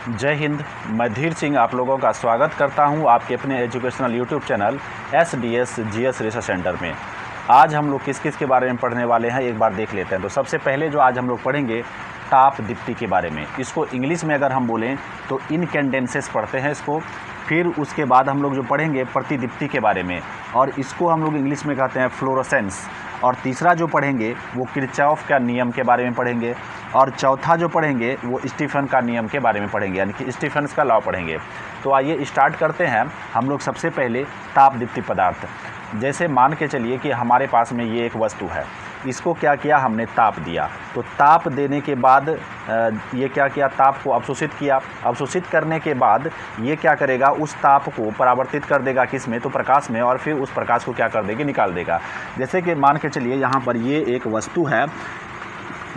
जय हिंद। मैं धीर सिंह आप लोगों का स्वागत करता हूं आपके अपने educational YouTube channel SDS GS research centre में। आज हम लोग किस किस के बारे में पढ़ने वाले हैं एक बार देख लेते हैं। तो सबसे पहले जो आज हम लोग पढ़ेंगे ताप दीप्ति के बारे में। इसको इंग्लिश में अगर हम बोलें तो इनकैंडेंसेस पढ़ते हैं इसको। फिर उसके बाद हम लोग जो पढ़ेंगे प्रतिदीप्ति के बारे में, और इसको हम लोग इंग्लिश में कहते हैं फ्लोरोसेंस। और तीसरा जो पढ़ेंगे वो किरचॉफ का नियम के बारे में पढ़ेंगे। और चौथा जो पढ़ेंगे वो स्टीफन का नियम के बारे में पढ़ेंगे, यानी कि स्टीफन्स का लॉ पढ़ेंगे। तो आइए स्टार्ट करते हैं हम लोग सबसे पहले ताप दीप्ति पदार्थ। जैसे मान के चलिए कि हमारे पास में ये एक वस्तु है, इसको क्या किया हमने, ताप दिया। तो ताप देने के बाद ये क्या किया, ताप को अवशोषित किया। अवशोषित करने के बाद ये क्या करेगा, उस ताप को परावर्तित कर देगा किस में, तो प्रकाश में, और फिर उस प्रकाश को क्या कर देगी, निकाल देगा। जैसे कि मान के चलिए यहाँ पर ये एक वस्तु है,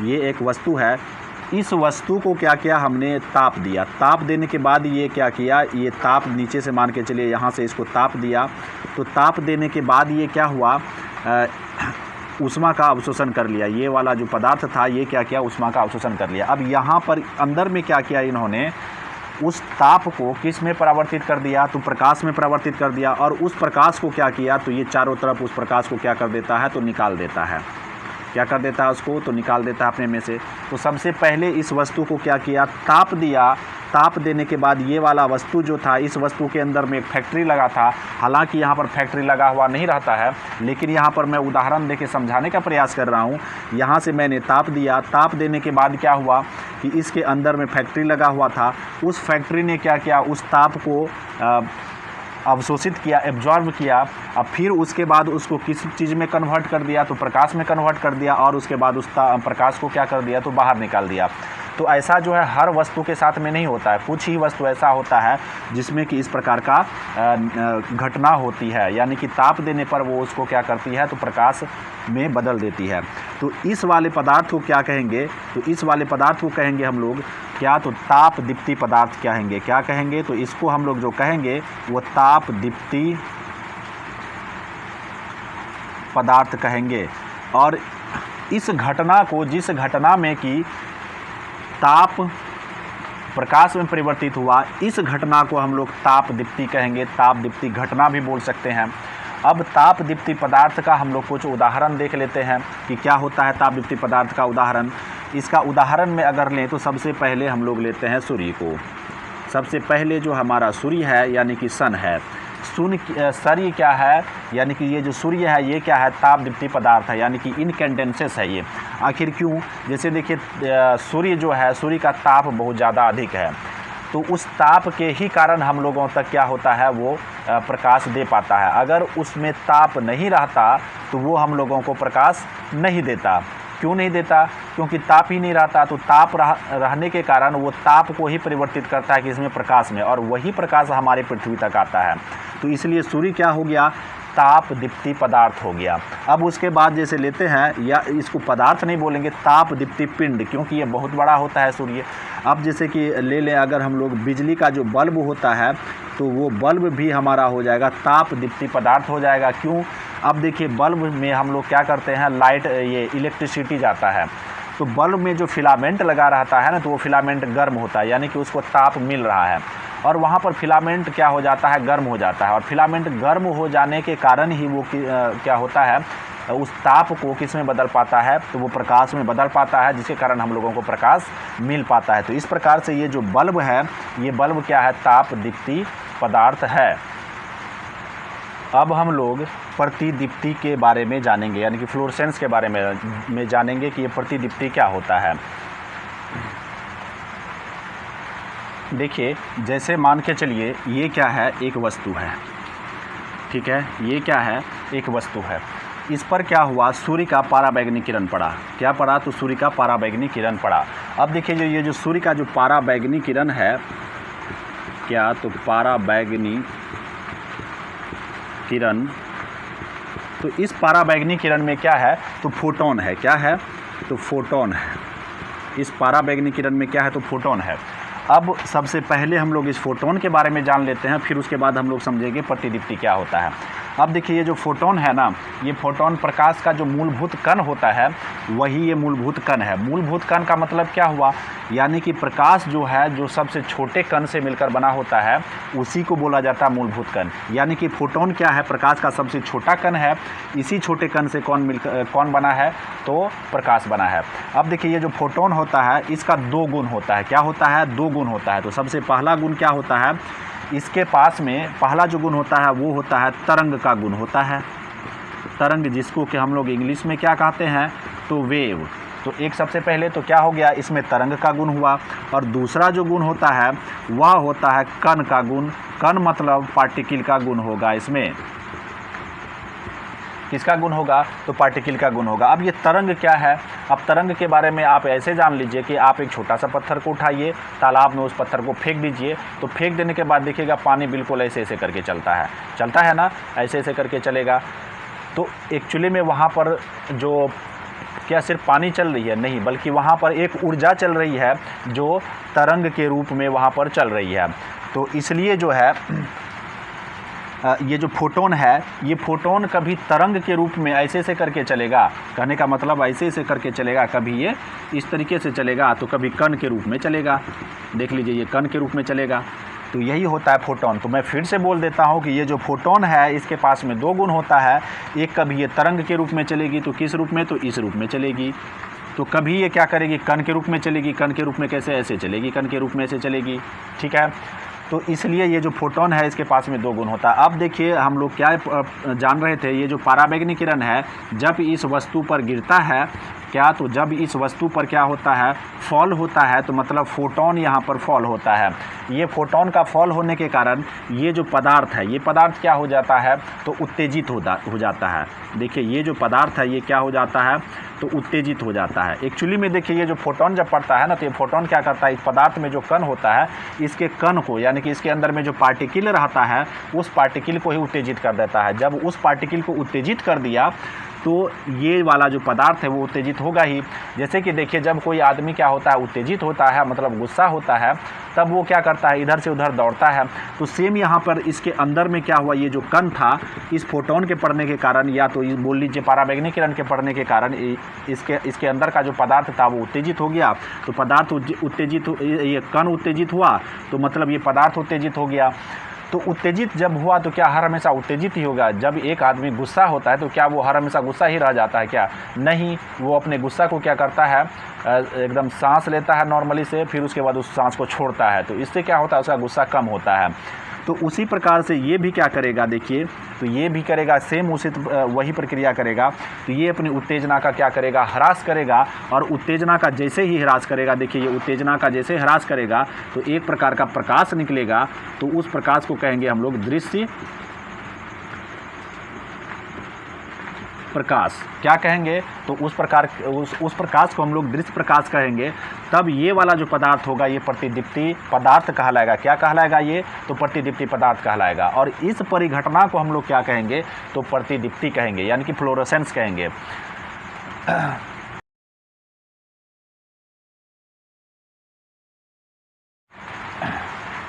ये एक वस्तु है। इस वस्तु को क्या किया हमने, ताप दिया। ताप देने के बाद ये क्या किया, ये ताप नीचे से मान के चलिए यहाँ से इसको ताप दिया। तो ताप देने के बाद ये क्या हुआ, ऊष्मा का अवशोषण कर लिया। ये वाला जो पदार्थ था ये क्या किया, ऊष्मा का अवशोषण कर लिया। अब यहाँ पर अंदर में क्या किया इन्होंने, उस ताप को किस में परावर्तित कर दिया, तो प्रकाश में परावर्तित कर दिया। और उस प्रकाश को क्या किया, तो ये चारों तरफ उस प्रकाश को क्या कर देता है, तो निकाल देता है। क्या कर देता है उसको, तो निकाल देता है अपने में से। तो सबसे पहले इस वस्तु को क्या किया, ताप दिया। ताप देने के बाद ये वाला वस्तु जो था, इस वस्तु के अंदर में एक फैक्ट्री लगा था। हालांकि यहाँ पर फैक्ट्री लगा हुआ नहीं रहता है, लेकिन यहाँ पर मैं उदाहरण देके समझाने का प्रयास कर रहा हूँ। यहाँ से मैंने ताप दिया। ताप देने के बाद क्या हुआ कि इसके अंदर में फैक्ट्री लगा हुआ था। उस फैक्ट्री ने क्या किया, उस ताप को अवशोषित किया, एब्जॉर्ब किया। अब फिर उसके बाद उसको किस चीज़ में कन्वर्ट कर दिया, तो प्रकाश में कन्वर्ट कर दिया। और उसके बाद उस प्रकाश को क्या कर दिया, तो बाहर निकाल दिया। तो ऐसा जो है हर वस्तु के साथ में नहीं होता है, कुछ ही वस्तु ऐसा होता है जिसमें कि इस प्रकार का घटना होती है, यानी कि ताप देने पर वो उसको क्या करती है, तो प्रकाश में बदल देती है। तो इस वाले पदार्थ को क्या कहेंगे, तो इस वाले पदार्थ को कहेंगे हम लोग क्या, तो ताप दीप्ति पदार्थ कहेंगे। क्या कहेंगे, तो इसको हम लोग जो कहेंगे वो ताप दीप्ति पदार्थ कहेंगे। और इस घटना को, जिस घटना में कि ताप प्रकाश में परिवर्तित हुआ, इस घटना को हम लोग ताप दीप्ति कहेंगे। ताप दीप्ति घटना भी बोल सकते हैं। अब ताप दीप्ति पदार्थ का हम लोग कुछ उदाहरण देख लेते हैं कि क्या होता है ताप दीप्ति पदार्थ का उदाहरण। इसका उदाहरण में अगर लें तो सबसे पहले हम लोग लेते हैं सूर्य को। सबसे पहले जो हमारा सूर्य है यानी कि सन है, सूर्य क्या है, यानी कि ये जो सूर्य है ये क्या है, ताप दीप्ति पदार्थ है, यानी कि इनकैंडेंसेस है ये। आखिर क्यों, जैसे देखिए सूर्य जो है, सूर्य का ताप बहुत ज़्यादा अधिक है, तो उस ताप के ही कारण हम लोगों तक क्या होता है, वो प्रकाश दे पाता है। अगर उसमें ताप नहीं रहता तो वो हम लोगों को प्रकाश नहीं देता। क्यों नहीं देता, क्योंकि ताप ही नहीं रहता। तो ताप रहने के कारण वो ताप को ही परिवर्तित करता है कि इसमें प्रकाश में, और वही प्रकाश हमारे पृथ्वी तक आता है। तो इसलिए सूर्य क्या हो गया, ताप दीप्ति पदार्थ हो गया। अब उसके बाद जैसे लेते हैं, या इसको पदार्थ नहीं बोलेंगे, ताप दीप्ति पिंड, क्योंकि ये बहुत बड़ा होता है सूर्य। अब जैसे कि ले लें अगर हम लोग बिजली का जो बल्ब होता है, तो वो बल्ब भी हमारा हो जाएगा ताप दीप्ति पदार्थ हो जाएगा। क्यों, अब देखिए बल्ब में हम लोग क्या करते हैं, लाइट, ये इलेक्ट्रिसिटी जाता है, तो बल्ब में जो फिलामेंट लगा रहता है ना, तो वो फिलामेंट गर्म होता है, यानी कि उसको ताप मिल रहा है। और वहाँ पर फिलामेंट क्या हो जाता है, गर्म हो जाता है। और फिलामेंट गर्म हो जाने के कारण ही वो क्या होता है, उस ताप को किस में बदल पाता है, तो वो प्रकाश में बदल पाता है, जिसके कारण हम लोगों को प्रकाश मिल पाता है। तो इस प्रकार से ये जो बल्ब है, ये बल्ब क्या है, ताप दीप्ति पदार्थ है। अब हम लोग प्रतिदीप्ति के बारे में जानेंगे, यानी कि फ्लोरोसेंस के बारे में जानेंगे कि ये प्रतिदीप्ति क्या होता है। देखिए जैसे मान के चलिए ये क्या है, एक वस्तु है, ठीक है, ये क्या है, एक वस्तु है। इस पर क्या हुआ, सूर्य का पराबैंगनी किरण पड़ा। क्या पड़ा, तो सूर्य का पराबैंगनी किरण पड़ा। अब देखिए ये जो सूर्य का जो पराबैंगनी किरण है, क्या, तो पराबैंगनी किरण, तो इस पराबैंगनी किरण में क्या है, तो फोटोन है। क्या है, तो फोटोन है। इस पराबैंगनी किरण में क्या है, तो फोटोन है। अब सबसे पहले हम लोग इस फोटोन के बारे में जान लेते हैं, फिर उसके बाद हम लोग समझेंगे प्रतिदीप्ति क्या होता है। अब देखिए ये जो फोटोन है ना, ये फोटोन प्रकाश का जो मूलभूत कण होता है वही ये मूलभूत कण है। मूलभूत कण का मतलब क्या हुआ, यानी कि प्रकाश जो है जो सबसे छोटे कण से मिलकर बना होता है उसी को बोला जाता है मूलभूत कण। यानी कि फोटोन क्या है, प्रकाश का सबसे छोटा कण है। इसी छोटे कण से कौन बना है, तो प्रकाश बना है। अब देखिए ये जो फोटोन होता है इसका दो गुण होता है। क्या होता है, दो गुण होता है। तो सबसे पहला गुण क्या होता है, इसके पास में पहला जो गुण होता है वो होता है तरंग का गुण होता है। तरंग जिसको कि हम लोग इंग्लिश में क्या कहते हैं, तो वेव। तो एक सबसे पहले तो क्या हो गया, इसमें तरंग का गुण हुआ। और दूसरा जो गुण होता है वह होता है कण का गुण। कण मतलब पार्टिकल का गुण होगा। इसमें किसका गुण होगा, तो पार्टिकल का गुण होगा। अब ये तरंग क्या है, अब तरंग के बारे में आप ऐसे जान लीजिए कि आप एक छोटा सा पत्थर को उठाइए, तालाब में उस पत्थर को फेंक दीजिए, तो फेंक देने के बाद देखिएगा पानी बिल्कुल ऐसे ऐसे करके चलता है ना, ऐसे ऐसे करके चलेगा। तो एक्चुअली में वहाँ पर जो क्या सिर्फ पानी चल रही है, नहीं, बल्कि वहाँ पर एक ऊर्जा चल रही है जो तरंग के रूप में वहाँ पर चल रही है। तो इसलिए जो है ये जो फोटोन है, ये फोटोन कभी तरंग के रूप में ऐसे ऐसे करके चलेगा, कहने का मतलब ऐसे ऐसे करके चलेगा, कभी ये इस तरीके से चलेगा, तो कभी कण के रूप में चलेगा। देख लीजिए ये कण के रूप में चलेगा। तो यही होता है फोटोन। तो मैं फिर से बोल देता हूँ कि ये जो फोटोन है इसके पास में दो गुण होता है। एक, कभी ये तरंग के रूप में चलेगी, तो किस रूप में, तो इस रूप में चलेगी। तो कभी ये क्या करेगी, कण के रूप में चलेगी। कण के रूप में कैसे, ऐसे चलेगी, कण के रूप में ऐसे चलेगी। ठीक है, तो इसलिए ये जो फोटोन है इसके पास में दो गुण होता है। अब देखिए हम लोग क्या जान रहे थे, ये जो पराबैंगनी किरण है जब इस वस्तु पर गिरता है, क्या, तो जब इस वस्तु पर क्या होता है, फॉल होता है, तो मतलब फोटोन यहाँ पर फॉल होता है। ये फोटोन का फॉल होने के कारण ये जो पदार्थ है, ये पदार्थ क्या हो जाता है, तो उत्तेजित हो जाता है। देखिए ये जो पदार्थ है ये क्या हो जाता है, तो उत्तेजित हो जाता है। एक्चुअली में देखिए ये जो फोटोन जब पड़ता है ना, तो ये फोटोन क्या करता है, इस पदार्थ में जो कण होता है इसके कण को, यानी कि इसके अंदर में जो पार्टिकल रहता है उस पार्टिकल को ही उत्तेजित कर देता है। जब उस पार्टिकल को उत्तेजित कर दिया तो ये वाला जो पदार्थ है वो उत्तेजित होगा ही। जैसे कि देखिए जब कोई आदमी क्या होता है, उत्तेजित होता है, मतलब गुस्सा होता है, तब वो क्या करता है, इधर से उधर दौड़ता है। तो सेम यहाँ पर इसके अंदर में क्या हुआ, ये जो कण था इस फोटोन के पड़ने के कारण, या तो बोल लीजिए पराबैंगनी किरण के पड़ने के कारण इसके अंदर का जो पदार्थ था वो उत्तेजित हो गया। तो पदार्थ उत्तेजित, ये कण उत्तेजित हुआ तो मतलब ये पदार्थ उत्तेजित हो गया। तो उत्तेजित जब हुआ तो क्या हर हमेशा उत्तेजित ही होगा। जब एक आदमी गुस्सा होता है तो क्या वो हर हमेशा गुस्सा ही रह जाता है, क्या नहीं, वो अपने गुस्सा को क्या करता है, एकदम सांस लेता है नॉर्मली से, फिर उसके बाद उस सांस को छोड़ता है। तो इससे क्या होता है, उसका गुस्सा कम होता है। तो उसी प्रकार से ये भी क्या करेगा, देखिए, तो ये भी करेगा सेम उसी वही प्रक्रिया करेगा। तो ये अपनी उत्तेजना का क्या करेगा, ह्रास करेगा। और उत्तेजना का जैसे ही ह्रास करेगा, देखिए ये उत्तेजना का जैसे ह्रास करेगा तो एक प्रकार का प्रकाश निकलेगा। तो उस प्रकाश को कहेंगे हम लोग दृश्य प्रकाश। क्या कहेंगे, तो उस प्रकाश को हम लोग दृश्य प्रकाश कहेंगे। तब ये वाला जो पदार्थ होगा ये प्रतिदीप्ति पदार्थ कहलाएगा। क्या कहलाएगा ये, तो प्रतिदीप्ति पदार्थ कहलाएगा। और इस परिघटना को हम लोग क्या कहेंगे, तो प्रतिदीप्ति कहेंगे, यानी कि फ्लोरोसेंस कहेंगे।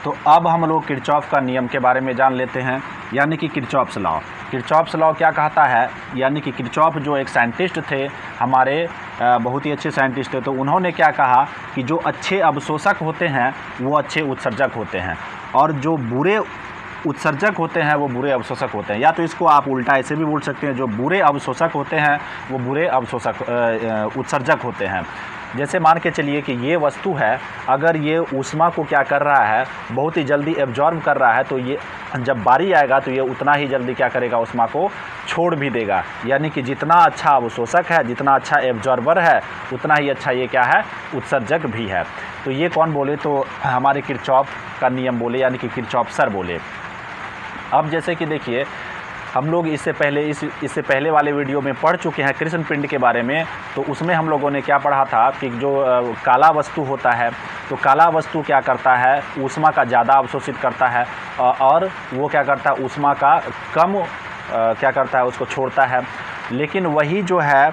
तो अब हम लोग किरचॉफ का नियम के बारे में जान लेते हैं, यानी कि किरचॉफ्स लॉ। किरचॉफ्स लॉ क्या कहता है, यानी कि किरचॉफ जो एक साइंटिस्ट थे हमारे, बहुत ही अच्छे साइंटिस्ट थे। तो उन्होंने क्या कहा कि जो अच्छे अवशोषक होते हैं वो अच्छे उत्सर्जक होते हैं, और जो बुरे उत्सर्जक होते हैं वो बुरे अवशोषक होते हैं। या तो इसको आप उल्टा ऐसे भी बोल सकते हैं, जो बुरे अवशोषक होते हैं वो बुरे उत्सर्जक होते हैं। जैसे मान के चलिए कि ये वस्तु है, अगर ये ऊष्मा को क्या कर रहा है, बहुत ही जल्दी एब्जॉर्ब कर रहा है, तो ये जब बारी आएगा तो ये उतना ही जल्दी क्या करेगा, ऊष्मा को छोड़ भी देगा। यानी कि जितना अच्छा अवशोषक है, जितना अच्छा एब्जॉर्बर है, उतना ही अच्छा ये क्या है, उत्सर्जक भी है। तो ये कौन बोले, तो हमारे किरचॉफ का नियम बोले, यानी कि किरचॉफ सर बोले। अब जैसे कि देखिए हम लोग इससे पहले वाले वीडियो में पढ़ चुके हैं कृष्ण पिंड के बारे में। तो उसमें हम लोगों ने क्या पढ़ा था कि जो काला वस्तु होता है, तो काला वस्तु क्या करता है, ऊष्मा का ज़्यादा अवशोषित करता है, और वो क्या करता है, ऊष्मा का कम क्या करता है, उसको छोड़ता है। लेकिन वही जो है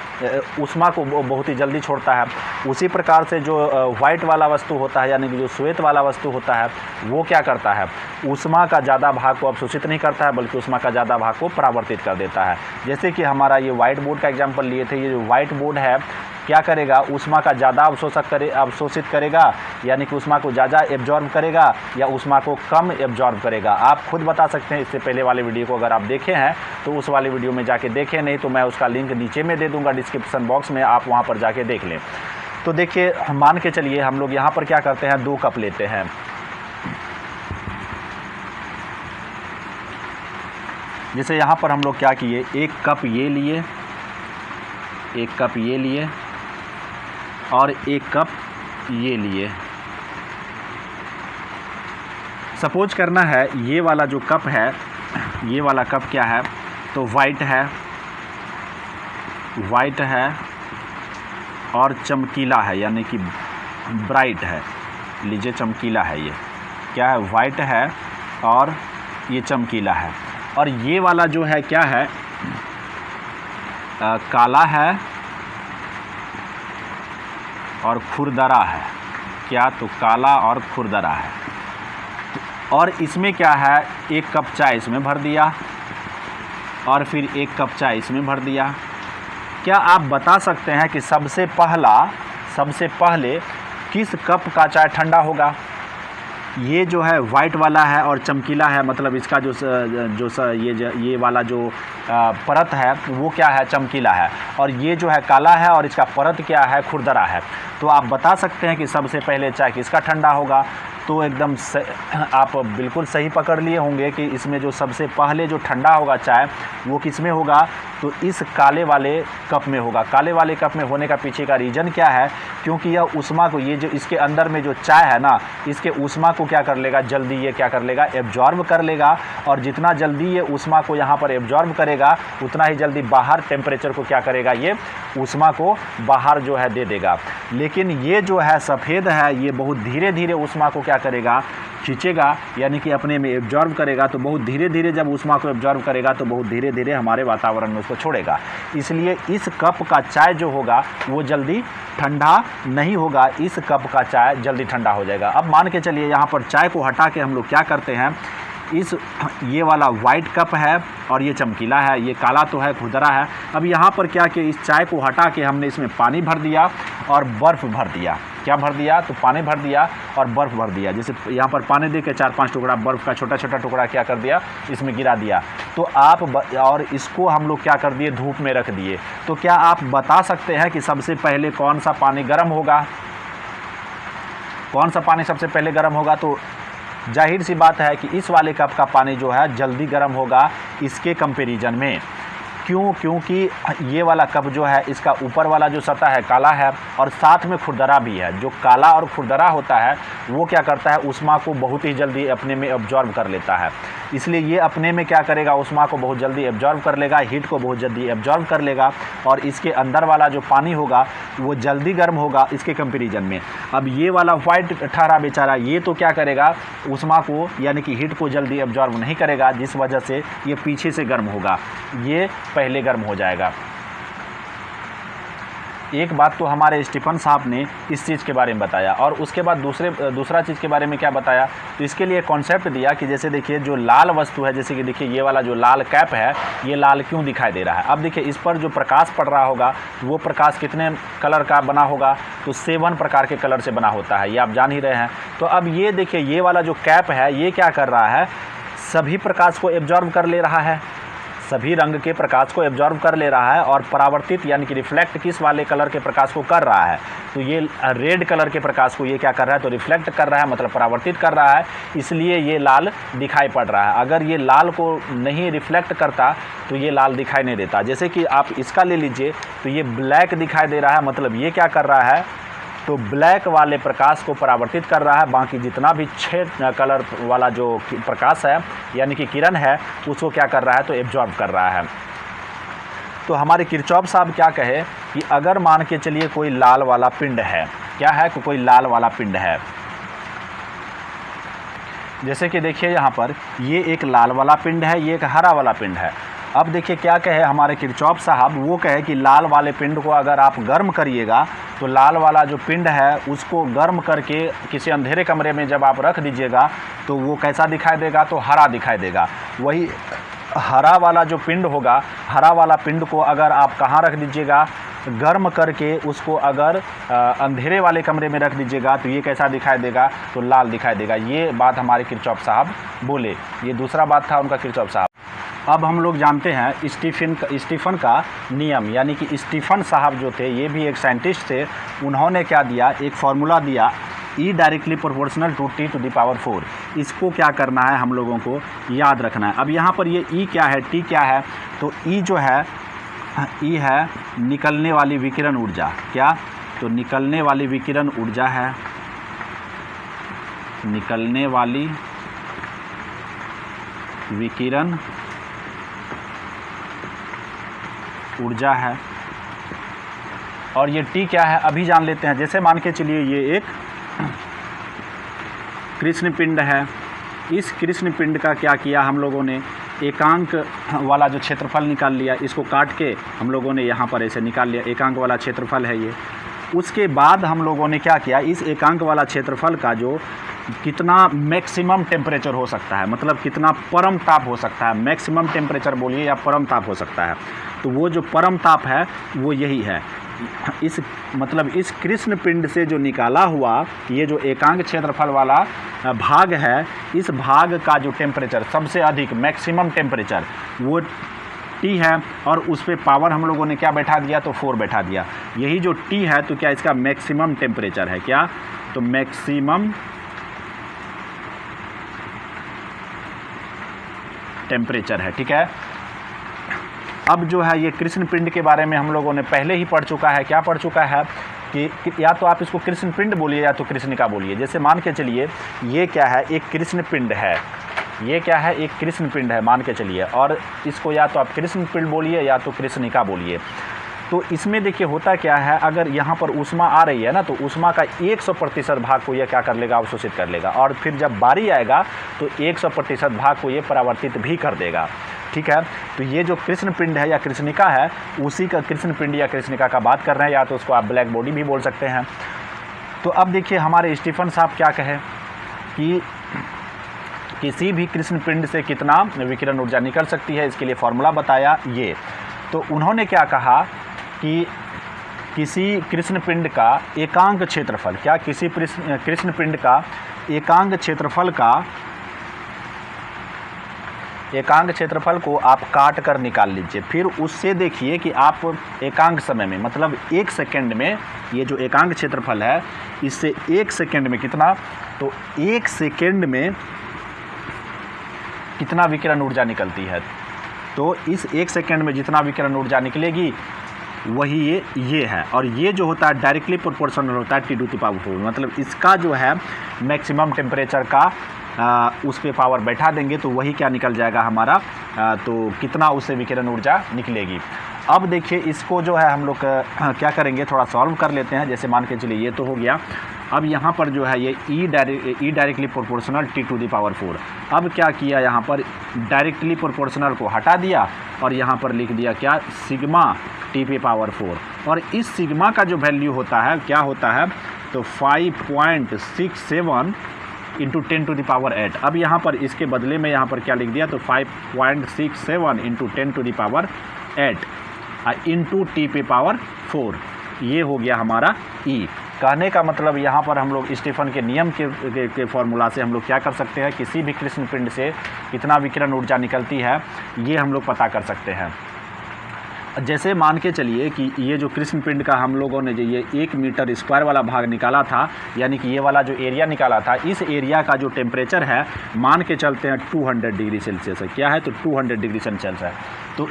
ऊष्मा को बहुत ही जल्दी छोड़ता है। उसी प्रकार से जो वाइट वाला वस्तु होता है, यानी कि जो श्वेत वाला वस्तु होता है, वो क्या करता है, ऊष्मा का ज़्यादा भाग को अवशोषित नहीं करता है, बल्कि ऊष्मा का ज़्यादा भाग को परावर्तित कर देता है। जैसे कि हमारा ये व्हाइट बोर्ड का एग्जाम्पल लिए थे, ये जो व्हाइट बोर्ड है क्या करेगा, ऊष्मा का ज़्यादा अवशोषित करेगा, यानी कि ऊष्मा को ज़्यादा एब्जॉर्ब करेगा, या ऊष्मा को कम एब्जॉर्ब करेगा। आप खुद बता सकते हैं। इससे पहले वाले वीडियो को अगर आप देखे हैं तो उस वाले वीडियो में जाके देखें, नहीं तो मैं उसका लिंक नीचे में दे दूंगा डिस्क्रिप्शन बॉक्स में, आप वहाँ पर जाके देख लें। तो देखिए, मान के चलिए हम लोग यहाँ पर क्या करते हैं, 2 कप लेते हैं। जैसे यहाँ पर हम लोग क्या किए, 1 कप ये लिए, 1 कप ये लिए और 1 कप ये लिए। सपोज करना है ये वाला जो कप है, ये वाला कप क्या है, तो वाइट है और चमकीला है, यानी कि ब्राइट है। लीजिए, चमकीला है, ये क्या है, वाइट है और ये चमकीला है। और ये वाला जो है क्या है, काला है और खुरदरा है। क्या, तो काला और खुरदरा है। और इसमें क्या है, 1 कप चाय इसमें भर दिया और फिर 1 कप चाय इसमें भर दिया। क्या आप बता सकते हैं कि सबसे पहले किस कप का चाय ठंडा होगा? ये जो है वाइट वाला है और चमकीला है, मतलब इसका ये वाला जो परत है वो क्या है, चमकीला है। और ये जो है काला है और इसका परत क्या है, खुरदरा है। तो आप बता सकते हैं कि सबसे पहले चाय किसका ठंडा होगा। तो एकदम आप बिल्कुल सही पकड़ लिए होंगे कि इसमें जो सबसे पहले जो ठंडा होगा चाय, वो किस में होगा, तो इस काले वाले कप में होगा। काले वाले कप में होने का पीछे का रीज़न क्या है, क्योंकि यह ऊष्मा को, ये जो इसके अंदर में जो चाय है ना, इसके ऊष्मा को क्या कर लेगा, जल्दी ये क्या कर लेगा, एब्जॉर्ब कर लेगा। और जितना जल्दी ये ऊष्मा को यहाँ पर एब्जॉर्ब करेगा, उतना ही जल्दी बाहर टेम्परेचर को क्या करेगा, ये ऊष्मा को बाहर जो है दे देगा। लेकिन ये जो है सफ़ेद है, ये बहुत धीरे धीरे ऊष्मा को क्या करेगा, खींचेगा, यानी कि अपने में एब्जॉर्ब करेगा। तो बहुत धीरे धीरे जब ऊष्मा को एब्जॉर्ब करेगा तो बहुत धीरे धीरे हमारे वातावरण में उसको छोड़ेगा। इसलिए इस कप का चाय जो होगा वो जल्दी ठंडा नहीं होगा, इस कप का चाय जल्दी ठंडा हो जाएगा। अब मान के चलिए यहाँ पर चाय को हटा के हम लोग क्या करते हैं, ये वाला वाइट कप है और ये चमकीला है, ये काला तो है, खुरदरा है। अब यहाँ पर क्या कि इस चाय को हटा के हमने इसमें पानी भर दिया और बर्फ़ भर दिया। क्या भर दिया, तो पानी भर दिया और बर्फ़ भर दिया। जैसे यहाँ पर पानी दे के 4-5 टुकड़ा बर्फ़ का छोटा छोटा टुकड़ा क्या कर दिया, इसमें गिरा दिया। तो आप और इसको हम लोग क्या कर दिए, धूप में रख दिए। तो क्या आप बता सकते हैं कि सबसे पहले कौन सा पानी गर्म होगा, कौन सा पानी सबसे पहले गर्म होगा? तो जाहिर सी बात है कि इस वाले कप का पानी जो है जल्दी गर्म होगा इसके कंपैरिजन में। क्यों? क्योंकि ये वाला कप जो है, इसका ऊपर वाला जो सतह है काला है और साथ में खुरदरा भी है। जो काला और खुरदरा होता है वो क्या करता है, ऊष्मा को बहुत ही जल्दी अपने में एब्जॉर्ब कर लेता है। इसलिए ये अपने में क्या करेगा, ऊष्मा को बहुत जल्दी एब्जॉर्ब कर लेगा, हीट को बहुत जल्दी एब्जॉर्ब कर लेगा। और इसके अंदर वाला जो पानी होगा वो जल्दी गर्म होगा इसके कंपैरिजन में। अब ये वाला वाइट ठहरा बेचारा, ये तो क्या करेगा, ऊष्मा को यानी कि हीट को जल्दी एब्जॉर्ब नहीं करेगा, जिस वजह से ये पीछे से गर्म होगा, ये पहले गर्म हो जाएगा। एक बात तो हमारे स्टीफन साहब ने इस चीज़ के बारे में बताया, और उसके बाद दूसरा चीज़ के बारे में क्या बताया, तो इसके लिए कॉन्सेप्ट दिया कि जैसे देखिए जो लाल वस्तु है, जैसे कि देखिए ये वाला जो लाल कैप है, ये लाल क्यों दिखाई दे रहा है। अब देखिए इस पर जो प्रकाश पड़ रहा होगा वो प्रकाश कितने कलर का बना होगा, तो 7 प्रकार के कलर से बना होता है, ये आप जान ही रहे हैं। तो अब ये देखिए ये वाला जो कैप है ये क्या कर रहा है, सभी प्रकाश को एब्जॉर्ब कर ले रहा है, सभी रंग के प्रकाश को एब्जॉर्ब कर ले रहा है और परावर्तित यानी कि रिफ्लेक्ट किस वाले कलर के प्रकाश को कर रहा है, तो ये रेड कलर के प्रकाश को ये क्या कर रहा है, तो रिफ्लेक्ट कर रहा है, मतलब परावर्तित कर रहा है, इसलिए ये लाल दिखाई पड़ रहा है। अगर ये लाल को नहीं रिफ्लेक्ट करता तो ये लाल दिखाई नहीं देता। जैसे कि आप इसका ले लीजिए, तो ये ब्लैक दिखाई दे रहा है, मतलब ये क्या कर रहा है, तो ब्लैक वाले प्रकाश को परावर्तित कर रहा है, बाकी जितना भी 6 कलर वाला जो प्रकाश है यानी कि किरण है उसको क्या कर रहा है, तो एब्जॉर्ब कर रहा है। तो हमारे किरचॉफ साहब क्या कहे कि अगर मान के चलिए कोई लाल वाला पिंड है, क्या है, कोई लाल वाला पिंड है, जैसे कि देखिए यहाँ पर ये एक लाल वाला पिंड है, ये एक हरा वाला पिंड है, अब देखिए क्या कहे हमारे किरचॉफ साहब, वो कहे कि लाल वाले पिंड को अगर आप गर्म करिएगा तो लाल वाला जो पिंड है उसको गर्म करके किसी अंधेरे कमरे में जब आप रख दीजिएगा तो वो कैसा दिखाई देगा, तो हरा दिखाई देगा। वही हरा वाला जो पिंड होगा, हरा वाला पिंड को अगर आप कहाँ रख दीजिएगा, गर्म करके उसको अगर अंधेरे वाले कमरे में रख दीजिएगा तो ये कैसा दिखाई देगा, तो लाल दिखाई देगा। ये बात हमारे किरचॉफ साहब बोले। ये दूसरा बात था उनका किरचॉफ साहब। अब हम लोग जानते हैं स्टीफन का नियम, यानी कि स्टीफन साहब जो थे ये भी एक साइंटिस्ट थे। उन्होंने क्या दिया, एक फार्मूला दिया, E directly proportional to T to the power 4। इसको क्या करना है, हम लोगों को याद रखना है। अब यहाँ पर ये E क्या है, T क्या है, तो E जो है, E है निकलने वाली विकिरण ऊर्जा। क्या, तो निकलने वाली विकिरण ऊर्जा है, निकलने वाली विकिरण ऊर्जा है। और ये T क्या है अभी जान लेते हैं। जैसे मान के चलिए ये एक कृष्ण पिंड है। इस कृष्ण पिंड का क्या किया हम लोगों ने, एकांक वाला जो क्षेत्रफल निकाल लिया, इसको काट के हम लोगों ने यहाँ पर ऐसे निकाल लिया, एकांक वाला क्षेत्रफल है ये। उसके बाद हम लोगों ने क्या किया, इस एकांक वाला क्षेत्रफल का जो कितना मैक्सिमम टेम्परेचर हो सकता है, मतलब कितना परम ताप हो सकता है, मैक्सिमम टेम्परेचर बोलिए या परम ताप हो सकता है, तो वो जो परम ताप है वो यही है। इस मतलब इस कृष्ण पिंड से जो निकाला हुआ ये जो एकांक क्षेत्रफल वाला भाग है, इस भाग का जो टेम्परेचर सबसे अधिक मैक्सिमम टेम्परेचर वो T है, और उस पर पावर हम लोगों ने क्या बैठा दिया, तो 4 बैठा दिया। यही जो T है तो क्या इसका मैक्सिमम टेम्परेचर है, क्या, तो मैक्सिमम टेम्परेचर है। ठीक है। अब जो है ये कृष्ण पिंड के बारे में हम लोगों ने पहले ही पढ़ चुका है। क्या पढ़ चुका है कि या तो आप इसको कृष्ण पिंड बोलिए या तो कृष्णिका बोलिए। जैसे मान के चलिए ये क्या है, एक कृष्ण पिंड है, ये क्या है, एक कृष्ण पिंड है मान के चलिए, और इसको या तो आप कृष्ण पिंड बोलिए या तो कृष्णिका बोलिए। तो इसमें देखिए होता क्या है, अगर यहाँ पर ऊष्मा आ रही है ना, तो ऊष्मा का 100% भाग को ये क्या कर लेगा, अवशोषित कर लेगा, और फिर जब बारी आएगा तो 100% भाग को ये परावर्तित भी कर देगा। ठीक है। तो ये जो कृष्ण पिंड है या कृष्णिका है, उसी का कृष्ण पिंड या कृष्णिका का बात कर रहे हैं, या तो उसको आप ब्लैक बॉडी भी बोल सकते हैं। तो अब देखिए हमारे स्टीफन साहब क्या कहे कि किसी भी कृष्ण पिंड से कितना विकिरण ऊर्जा निकल सकती है, इसके लिए फॉर्मूला बताया ये। तो उन्होंने क्या कहा कि किसी कृष्ण पिंड का एकांक क्षेत्रफल, क्या, किसी कृष्ण पिंड का एकांक क्षेत्रफल को आप काट कर निकाल लीजिए। फिर उससे देखिए कि आप एकांक समय में, मतलब 1 सेकंड में, ये जो एकांक क्षेत्रफल है इससे 1 सेकंड में कितना, तो 1 सेकंड में कितना विकिरण ऊर्जा निकलती है। तो इस 1 सेकंड में जितना विकिरण ऊर्जा निकलेगी वही ये है। और ये जो होता है डायरेक्टली प्रोपोर्शनल होता है T टू दी पावर 4, मतलब इसका जो है मैक्सिमम टेम्परेचर का उस पे पावर बैठा देंगे तो वही क्या निकल जाएगा हमारा, तो कितना उससे विकिरण ऊर्जा निकलेगी। अब देखिए इसको जो है हम लोग क्या करेंगे, थोड़ा सॉल्व कर लेते हैं। जैसे मान के चलिए ये तो हो गया। अब यहाँ पर जो है ये E directly proportional T to the power 4। अब क्या किया, यहाँ पर डायरेक्टली प्रोपोर्शनल को हटा दिया और यहाँ पर लिख दिया क्या, सिग्मा T पे पावर 4। और इस सिग्मा का जो वैल्यू होता है, क्या होता है, तो 5.67 इंटू 10 टू दी पावर 8। अब यहाँ पर इसके बदले में यहाँ पर क्या लिख दिया, तो 5.67 into 10 to the power 8 into T पे पावर 4। ये हो गया हमारा E। कहने का मतलब यहाँ पर हम लोग स्टीफन के नियम के फॉर्मूला से हम लोग क्या कर सकते हैं, किसी भी कृष्ण पिंड से कितना विकिरण ऊर्जा निकलती है ये हम लोग पता कर सकते हैं। जैसे मान के चलिए कि ये जो कृष्ण पिंड का हम लोगों ने जो ये 1 मीटर स्क्वायर वाला भाग निकाला था, यानी कि ये वाला जो एरिया निकाला था, इस एरिया का जो टेम्परेचर है मान के चलते हैं 200 डिग्री सेल्सियस है। क्या है, तो 200 डिग्री सेल्सियस है। तो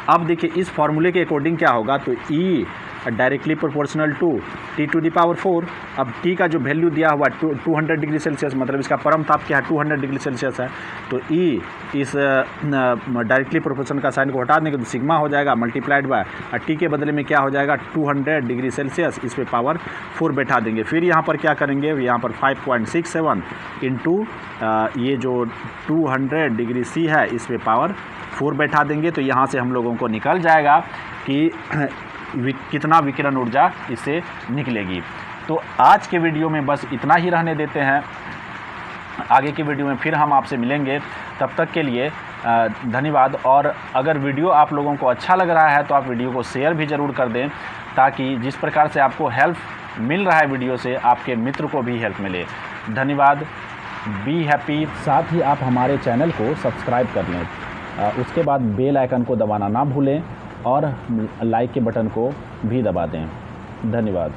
अब देखिए इस फॉर्मूले के अकॉर्डिंग क्या होगा, तो E directly proportional to T⁴। अब T का जो वैल्यू दिया हुआ 200 डिग्री सेल्सियस, मतलब इसका परम ताप क्या है 200 डिग्री सेल्सियस है। तो E इस डायरेक्टली प्रोपोर्शनल का साइन को हटा देंगे तो सिग्मा हो जाएगा मल्टीप्लाइड बाय T के बदले में क्या हो जाएगा 200 डिग्री सेल्सियस, इस पे पावर 4 बैठा देंगे। फिर यहाँ पर क्या करेंगे, यहाँ पर 5.67 इंटू ये जो 200 डिग्री C है इस पे पावर 4 बैठा देंगे। तो यहाँ से हम लोगों को निकल जाएगा कि कितना विकिरण ऊर्जा इससे निकलेगी। तो आज के वीडियो में बस इतना ही रहने देते हैं, आगे की वीडियो में फिर हम आपसे मिलेंगे। तब तक के लिए धन्यवाद। और अगर वीडियो आप लोगों को अच्छा लग रहा है तो आप वीडियो को शेयर भी ज़रूर कर दें, ताकि जिस प्रकार से आपको हेल्प मिल रहा है वीडियो से, आपके मित्र को भी हेल्प मिले। धन्यवाद। Be happy. साथ ही आप हमारे चैनल को सब्सक्राइब कर लें, उसके बाद बेल आइकन को दबाना ना भूलें और लाइक के बटन को भी दबा दें। धन्यवाद।